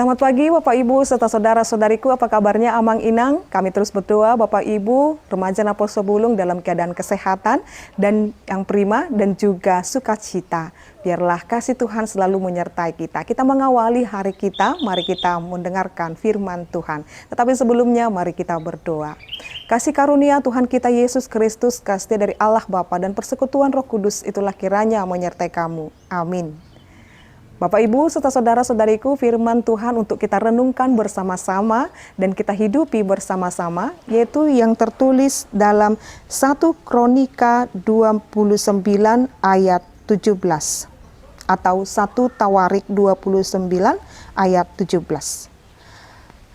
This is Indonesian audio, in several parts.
Selamat pagi Bapak Ibu serta saudara-saudariku, apa kabarnya Amang Inang? Kami terus berdoa Bapak Ibu, remaja Napos Sebulung dalam keadaan kesehatan dan yang prima dan juga sukacita. Biarlah kasih Tuhan selalu menyertai kita. Kita mengawali hari kita, mari kita mendengarkan firman Tuhan. Tetapi sebelumnya mari kita berdoa. Kasih karunia Tuhan kita Yesus Kristus, kasih dari Allah Bapa dan persekutuan Roh Kudus itulah kiranya menyertai kamu. Amin. Bapak Ibu serta saudara-saudariku, firman Tuhan untuk kita renungkan bersama-sama dan kita hidupi bersama-sama, yaitu yang tertulis dalam 1 Kronika 29 ayat 17 atau 1 Tawarik 29 ayat 17.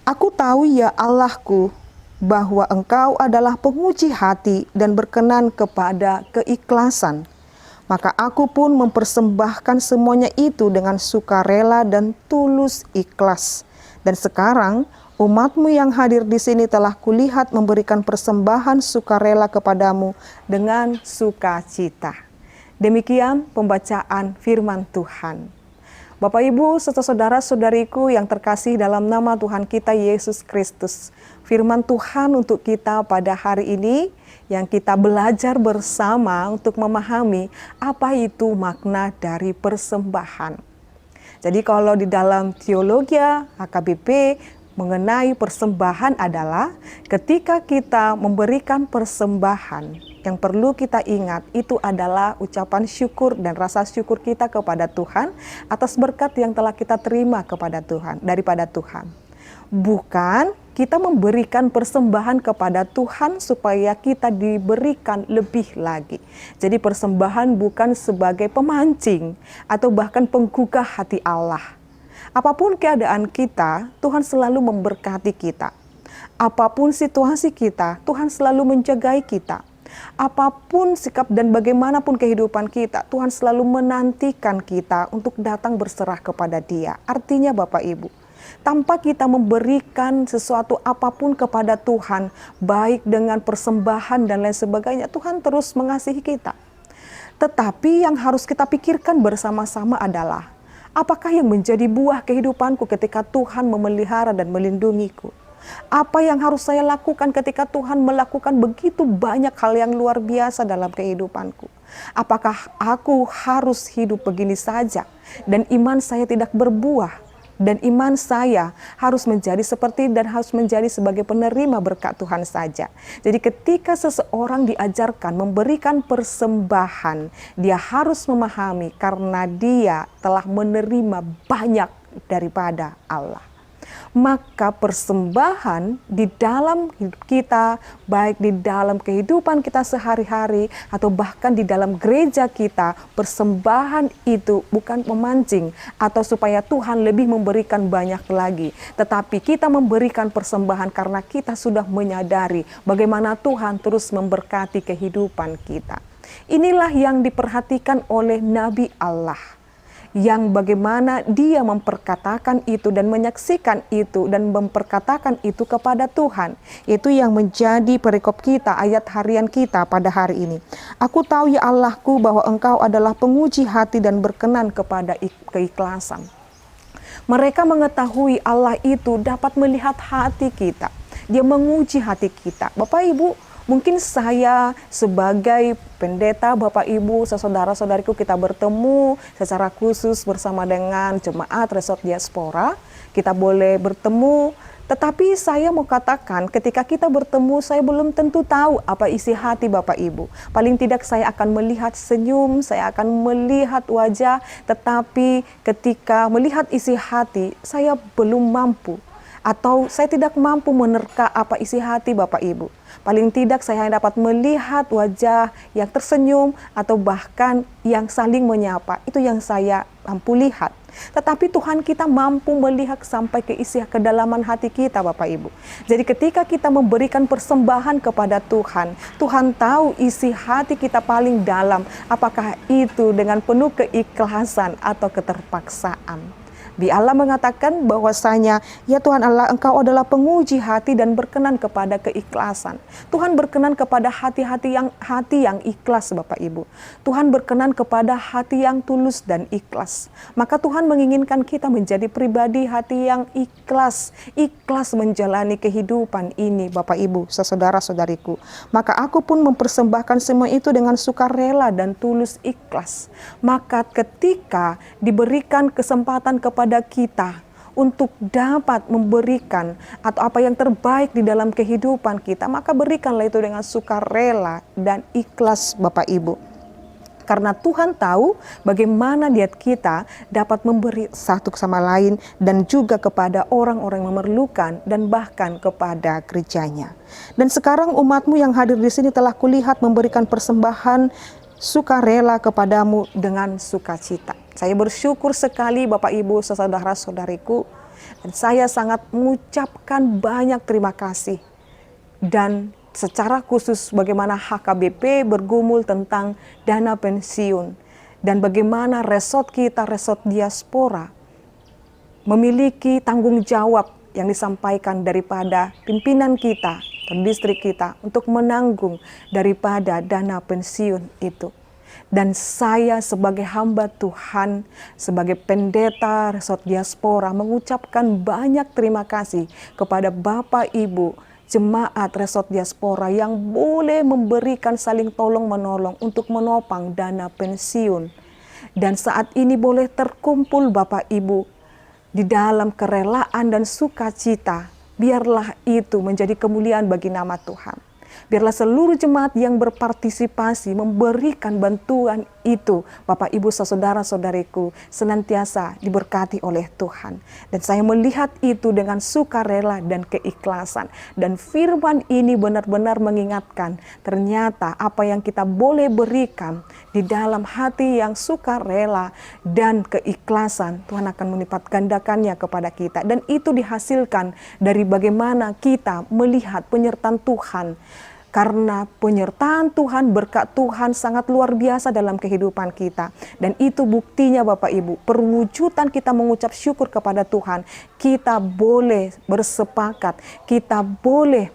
Aku tahu ya Allahku bahwa Engkau adalah penguji hati dan berkenan kepada keikhlasan. Maka aku pun mempersembahkan semuanya itu dengan sukarela dan tulus ikhlas. Dan sekarang umatmu yang hadir di sini telah kulihat memberikan persembahan sukarela kepadamu dengan sukacita. Demikian pembacaan firman Tuhan. Bapak Ibu serta saudara-saudariku yang terkasih dalam nama Tuhan kita Yesus Kristus. Firman Tuhan untuk kita pada hari ini yang kita belajar bersama untuk memahami apa itu makna dari persembahan. Jadi kalau di dalam teologi HKBP mengenai persembahan adalah ketika kita memberikan persembahan, yang perlu kita ingat itu adalah ucapan syukur dan rasa syukur kita kepada Tuhan atas berkat yang telah kita terima daripada Tuhan. Bukan kita memberikan persembahan kepada Tuhan supaya kita diberikan lebih lagi. Jadi persembahan bukan sebagai pemancing atau bahkan penggugah hati Allah. Apapun keadaan kita, Tuhan selalu memberkati kita. Apapun situasi kita, Tuhan selalu menjagai kita. Apapun sikap dan bagaimanapun kehidupan kita, Tuhan selalu menantikan kita untuk datang berserah kepada Dia. Artinya Bapak Ibu, tanpa kita memberikan sesuatu apapun kepada Tuhan, baik dengan persembahan dan lain sebagainya, Tuhan terus mengasihi kita. Tetapi yang harus kita pikirkan bersama-sama adalah, apakah yang menjadi buah kehidupanku ketika Tuhan memelihara dan melindungiku? Apa yang harus saya lakukan ketika Tuhan melakukan begitu banyak hal yang luar biasa dalam kehidupanku? Apakah aku harus hidup begini saja dan iman saya tidak berbuah? Dan iman saya harus menjadi seperti dan harus menjadi sebagai penerima berkat Tuhan saja. Jadi ketika seseorang diajarkan memberikan persembahan, dia harus memahami karena dia telah menerima banyak daripada Allah. Maka persembahan di dalam hidup kita, baik di dalam kehidupan kita sehari-hari atau bahkan di dalam gereja kita, persembahan itu bukan memancing atau supaya Tuhan lebih memberikan banyak lagi. Tetapi kita memberikan persembahan karena kita sudah menyadari bagaimana Tuhan terus memberkati kehidupan kita. Inilah yang diperhatikan oleh Nabi Allah, yang bagaimana dia memperkatakan itu dan menyaksikan itu dan memperkatakan itu kepada Tuhan. Itu yang menjadi perikop kita, ayat harian kita pada hari ini. Aku tahu ya Allahku bahwa Engkau adalah penguji hati dan berkenan kepada keikhlasan. Mereka mengetahui Allah itu dapat melihat hati kita. Dia menguji hati kita. Bapak Ibu, mungkin saya sebagai pendeta, Bapak Ibu, saudara-saudariku, kita bertemu secara khusus bersama dengan jemaat Resort Diaspora. Kita boleh bertemu, tetapi saya mau katakan ketika kita bertemu, saya belum tentu tahu apa isi hati Bapak Ibu. Paling tidak saya akan melihat senyum, saya akan melihat wajah, tetapi ketika melihat isi hati, saya belum mampu. Atau saya tidak mampu menerka apa isi hati Bapak Ibu. Paling tidak saya dapat melihat wajah yang tersenyum atau bahkan yang saling menyapa. Itu yang saya mampu lihat. Tetapi Tuhan kita mampu melihat sampai ke isi kedalaman hati kita Bapak Ibu. Jadi ketika kita memberikan persembahan kepada Tuhan, Tuhan tahu isi hati kita paling dalam. Apakah itu dengan penuh keikhlasan atau keterpaksaan. Allah mengatakan bahwasanya, ya Tuhan Allah, Engkau adalah penguji hati dan berkenan kepada keikhlasan. Tuhan berkenan kepada hati yang ikhlas Bapak Ibu. Tuhan berkenan kepada hati yang tulus dan ikhlas. Maka Tuhan menginginkan kita menjadi pribadi hati yang ikhlas menjalani kehidupan ini Bapak Ibu, saudara-saudariku. Maka aku pun mempersembahkan semua itu dengan sukarela dan tulus ikhlas. Maka ketika diberikan kesempatan kepada kita untuk dapat memberikan atau apa yang terbaik di dalam kehidupan kita, maka berikanlah itu dengan sukarela dan ikhlas Bapak Ibu. Karena Tuhan tahu bagaimana niat kita dapat memberi satu sama lain dan juga kepada orang-orang yang memerlukan dan bahkan kepada gerejanya. Dan sekarang umatmu yang hadir di sini telah kulihat memberikan persembahan sukarela kepadamu dengan sukacita. Saya bersyukur sekali Bapak Ibu, saudara-saudariku, dan saya sangat mengucapkan banyak terima kasih. Dan secara khusus bagaimana HKBP bergumul tentang dana pensiun dan bagaimana resort kita, resort diaspora, memiliki tanggung jawab yang disampaikan daripada pimpinan kita dan distrik kita untuk menanggung daripada dana pensiun itu. Dan saya sebagai hamba Tuhan, sebagai pendeta resort diaspora mengucapkan banyak terima kasih kepada Bapak Ibu jemaat resort diaspora yang boleh memberikan saling tolong menolong untuk menopang dana pensiun. Dan saat ini boleh terkumpul Bapak Ibu di dalam kerelaan dan sukacita. Biarlah itu menjadi kemuliaan bagi nama Tuhan. Biarlah seluruh jemaat yang berpartisipasi memberikan bantuan itu, Bapak Ibu saudara-saudariku, senantiasa diberkati oleh Tuhan. Dan saya melihat itu dengan sukarela dan keikhlasan. Dan firman ini benar-benar mengingatkan, ternyata apa yang kita boleh berikan di dalam hati yang sukarela dan keikhlasan, Tuhan akan melipat gandakannya kepada kita. Dan itu dihasilkan dari bagaimana kita melihat penyertaan Tuhan. Karena penyertaan Tuhan, berkat Tuhan sangat luar biasa dalam kehidupan kita. Dan itu buktinya Bapak Ibu, perwujudan kita mengucap syukur kepada Tuhan. Kita boleh bersepakat, kita boleh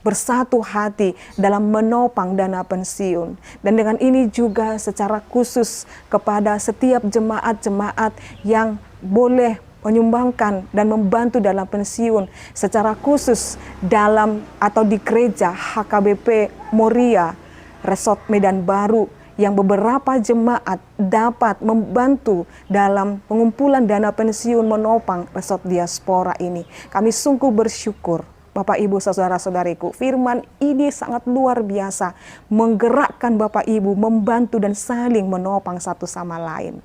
bersatu hati dalam menopang dana pensiun. Dan dengan ini juga secara khusus kepada setiap jemaat-jemaat yang boleh menyumbangkan dan membantu dalam pensiun secara khusus dalam atau di gereja HKBP Moria Resort Medan Baru, yang beberapa jemaat dapat membantu dalam pengumpulan dana pensiun menopang resort diaspora ini. Kami sungguh bersyukur Bapak Ibu saudara-saudariku, firman ini sangat luar biasa menggerakkan Bapak Ibu membantu dan saling menopang satu sama lain.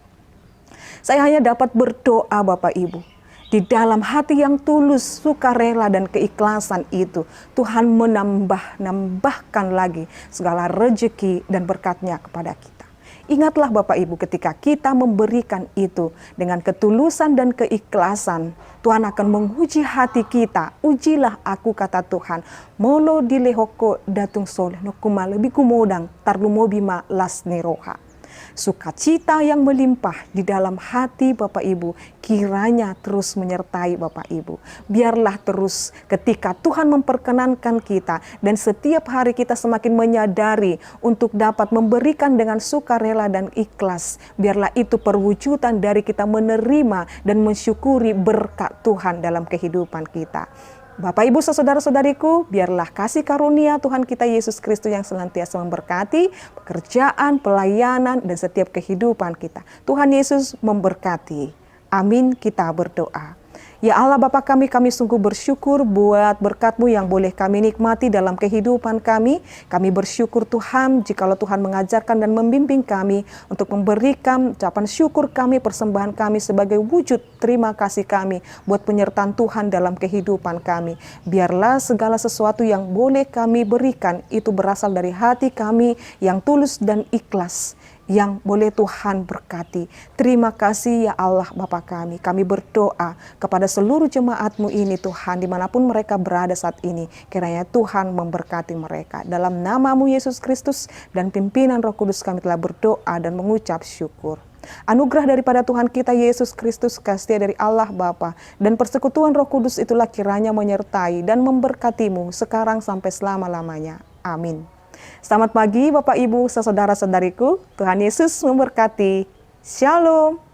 Saya hanya dapat berdoa Bapak Ibu, di dalam hati yang tulus, sukarela dan keikhlasan itu, Tuhan menambahkan lagi segala rejeki dan berkat-Nya kepada kita. Ingatlah Bapak Ibu, ketika kita memberikan itu dengan ketulusan dan keikhlasan, Tuhan akan menguji hati kita. Ujilah aku, kata Tuhan, molo dilehoko datung soleh nokuma lebih kumodang tarlumobima las niroha. Sukacita yang melimpah di dalam hati Bapak Ibu kiranya terus menyertai Bapak Ibu. Biarlah terus ketika Tuhan memperkenankan kita dan setiap hari kita semakin menyadari untuk dapat memberikan dengan sukarela dan ikhlas. Biarlah itu perwujudan dari kita menerima dan mensyukuri berkat Tuhan dalam kehidupan kita. Bapak Ibu saudara-saudariku, biarlah kasih karunia Tuhan kita Yesus Kristus yang senantiasa memberkati pekerjaan, pelayanan, dan setiap kehidupan kita. Tuhan Yesus memberkati. Amin, kita berdoa. Ya Allah Bapa kami sungguh bersyukur buat berkat-Mu yang boleh kami nikmati dalam kehidupan kami. Kami bersyukur Tuhan jikalau Tuhan mengajarkan dan membimbing kami untuk memberikan ucapan syukur kami, persembahan kami sebagai wujud terima kasih kami buat penyertaan Tuhan dalam kehidupan kami. Biarlah segala sesuatu yang boleh kami berikan itu berasal dari hati kami yang tulus dan ikhlas, yang boleh Tuhan berkati. Terima kasih ya Allah Bapa kami. Kami berdoa kepada seluruh jemaat-Mu ini Tuhan, dimanapun mereka berada saat ini. Kiranya Tuhan memberkati mereka. Dalam nama-Mu Yesus Kristus dan pimpinan Roh Kudus kami telah berdoa dan mengucap syukur. Anugerah daripada Tuhan kita Yesus Kristus, kasih dari Allah Bapa, dan persekutuan Roh Kudus itulah kiranya menyertai dan memberkatimu sekarang sampai selama-lamanya. Amin. Selamat pagi Bapak Ibu, saudara-saudariku. Tuhan Yesus memberkati. Shalom.